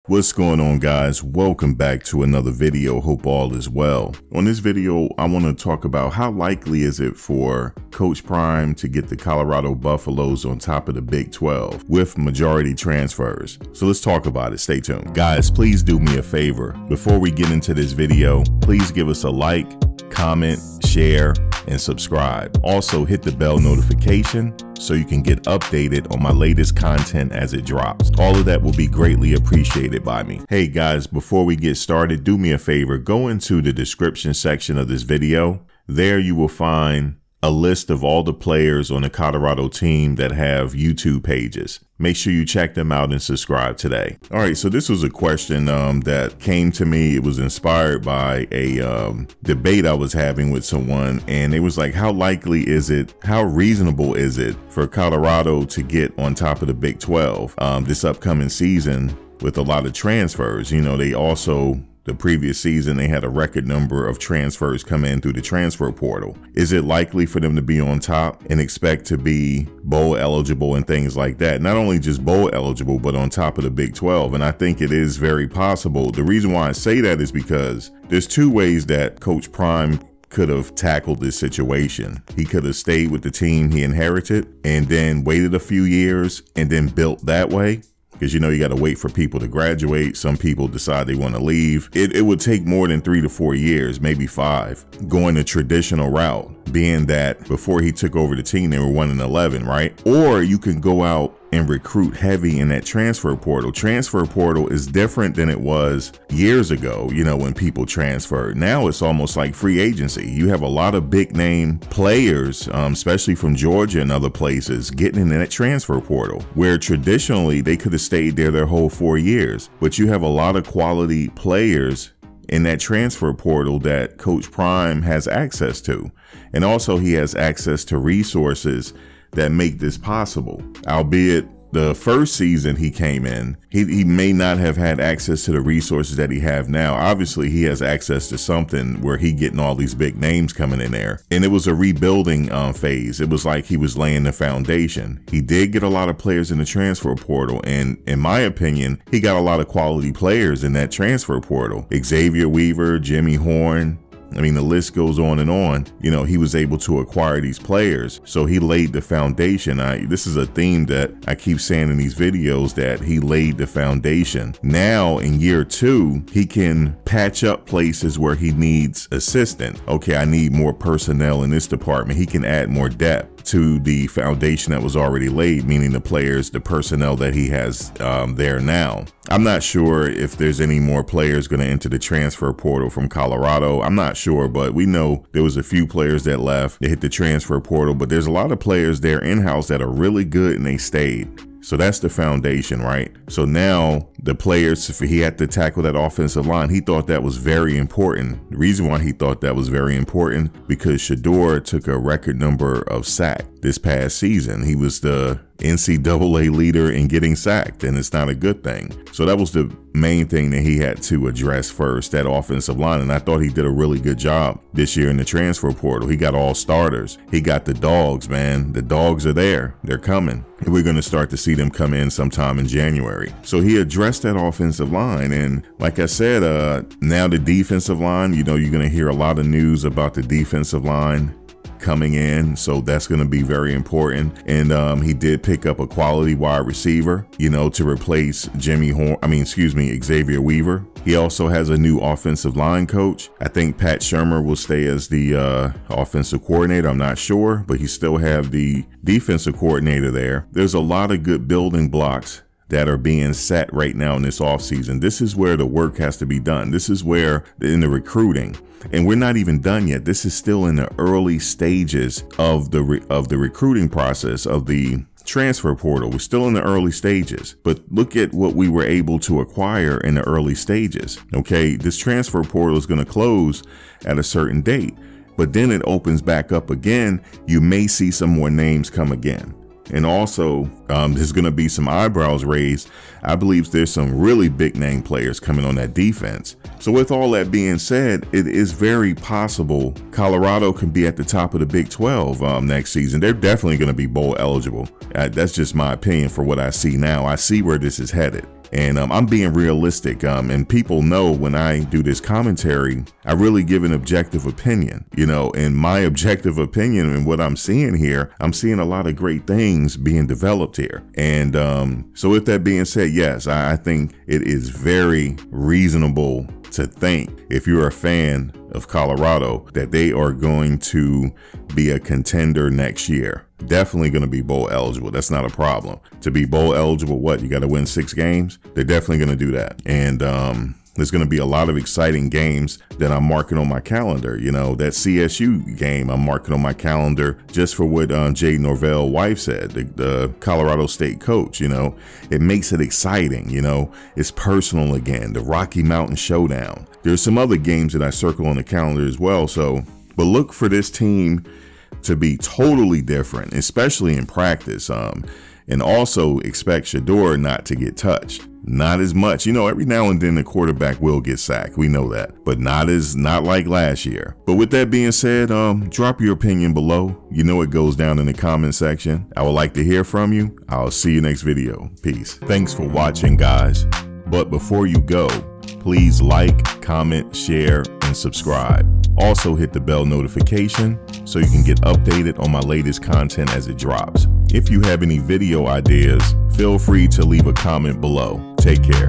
What's going on, guys? Welcome back to another video. Hope all is well. On this video, I want to talk about how likely is it for Coach Prime to get the Colorado Buffaloes on top of the Big 12 with majority transfers. So let's talk about it. Stay tuned. Guys, please do me a favor. Before we get into this video, please give us a like, comment, share, and subscribe. Also hit the bell notification so you can get updated on my latest content as it drops. All of that will be greatly appreciated by me. Hey guys, before we get started, do me a favor, go into the description section of this video. There you will find a list of all the players on the Colorado team that have YouTube pages. Make sure you check them out and subscribe today. All right, so this was a question that came to me. It was inspired by a debate I was having with someone, and it was like, how likely is it, how reasonable is it for Colorado to get on top of the Big 12 this upcoming season with a lot of transfers? You know, they also, the previous season, they had a record number of transfers come in through the transfer portal. Is it likely for them to be on top and expect to be bowl eligible and things like that? Not only just bowl eligible, but on top of the Big 12. And I think it is very possible. The reason why I say that is because there's two ways that Coach Prime could have tackled this situation. He could have stayed with the team he inherited and then waited a few years and then built that way. Because, you know, you got to wait for people to graduate. Some people decide they want to leave. It would take more than 3 to 4 years, maybe 5, going the traditional route, being that before he took over the team, they were 1-11, right? Or you can go out and recruit heavy in that transfer portal. Transfer portal is different than it was years ago, you know, when people transferred. Now it's almost like free agency. You have a lot of big name players, especially from Georgia and other places, getting in that transfer portal, where traditionally they could have stayed there their whole 4 years. But you have a lot of quality players in that transfer portal that Coach Prime has access to. And also he has access to resources that make this possible. Albeit the first season he came in, he may not have had access to the resources that he have now. Obviously he has access to something where he getting all these big names coming in there. And it was a rebuilding phase. It was like he was laying the foundation. He did get a lot of players in the transfer portal. And in my opinion, he got a lot of quality players in that transfer portal. Xavier Weaver, Jimmy Horn, I mean, the list goes on and on. You know, he was able to acquire these players. So he laid the foundation. This is a theme that I keep saying in these videos, that he laid the foundation. Now in year 2, he can patch up places where he needs assistance. Okay, I need more personnel in this department. He can add more depth to the foundation that was already laid, meaning the players, the personnel that he has there now. I'm not sure if there's any more players going to enter the transfer portal from Colorado. I'm not sure, but we know there was a few players that left. They hit the transfer portal, but there's a lot of players there in-house that are really good and they stayed. So that's the foundation, right? So now the players, if he had to tackle that offensive line, he thought that was very important. The reason why he thought that was very important, because Shedeur took a record number of sacks this past season. He was the NCAA leader in getting sacked, and it's not a good thing. So that was the main thing that he had to address first, that offensive line. And I thought he did a really good job this year in the transfer portal. He got all starters. He got the dogs, man. The dogs are there. They're coming. And we're going to start to see them come in sometime in January. So he addressed that offensive line. And like I said, now the defensive line, you know, you're going to hear a lot of news about the defensive line coming in, so that's going to be very important. And he did pick up a quality wide receiver, you know, to replace Xavier Weaver. He also has a new offensive line coach. I think Pat Shurmur will stay as the offensive coordinator. I'm not sure, but he still have the defensive coordinator there. There's a lot of good building blocks that are being set right now in this offseason. This is where the work has to be done. This is where, in the recruiting, and we're not even done yet. This is still in the early stages of the recruiting process of the transfer portal. We're still in the early stages, but look at what we were able to acquire in the early stages. Okay, this transfer portal is going to close at a certain date, but then it opens back up again. You may see some more names come again. And also, there's going to be some eyebrows raised. I believe there's some really big name players coming on that defense. So with all that being said, it is very possible Colorado can be at the top of the Big 12 next season. They're definitely going to be bowl eligible. That's just my opinion for what I see now. I see where this is headed. And I'm being realistic. And people know when I do this commentary, I really give an objective opinion, you know, and my objective opinion and what I'm seeing here, I'm seeing a lot of great things being developed here. And so with that being said, yes, I think it is very reasonable to think, if you're a fan of Colorado, that they are going to be a contender next year. Definitely going to be bowl eligible. That's not a problem. To be bowl eligible, what? You got to win 6 games? They're definitely going to do that. And there's going to be a lot of exciting games that I'm marking on my calendar. You know, that CSU game I'm marking on my calendar just for what Jay Norvell's wife said, the Colorado State coach. You know, it makes it exciting. You know, it's personal again. The Rocky Mountain Showdown. There's some other games that I circle on the calendar as well. So, but look for this team to be totally different, especially in practice. And also expect Shedeur not to get touched. Not as much. You know, every now and then the quarterback will get sacked. We know that, but not like last year. But with that being said, drop your opinion below. You know it goes down in the comment section. I would like to hear from you. I'll see you next video. Peace. Thanks for watching, guys. But before you go, please like, comment, share, and subscribe. Also hit the bell notification so you can get updated on my latest content as it drops. If you have any video ideas, feel free to leave a comment below. Take care.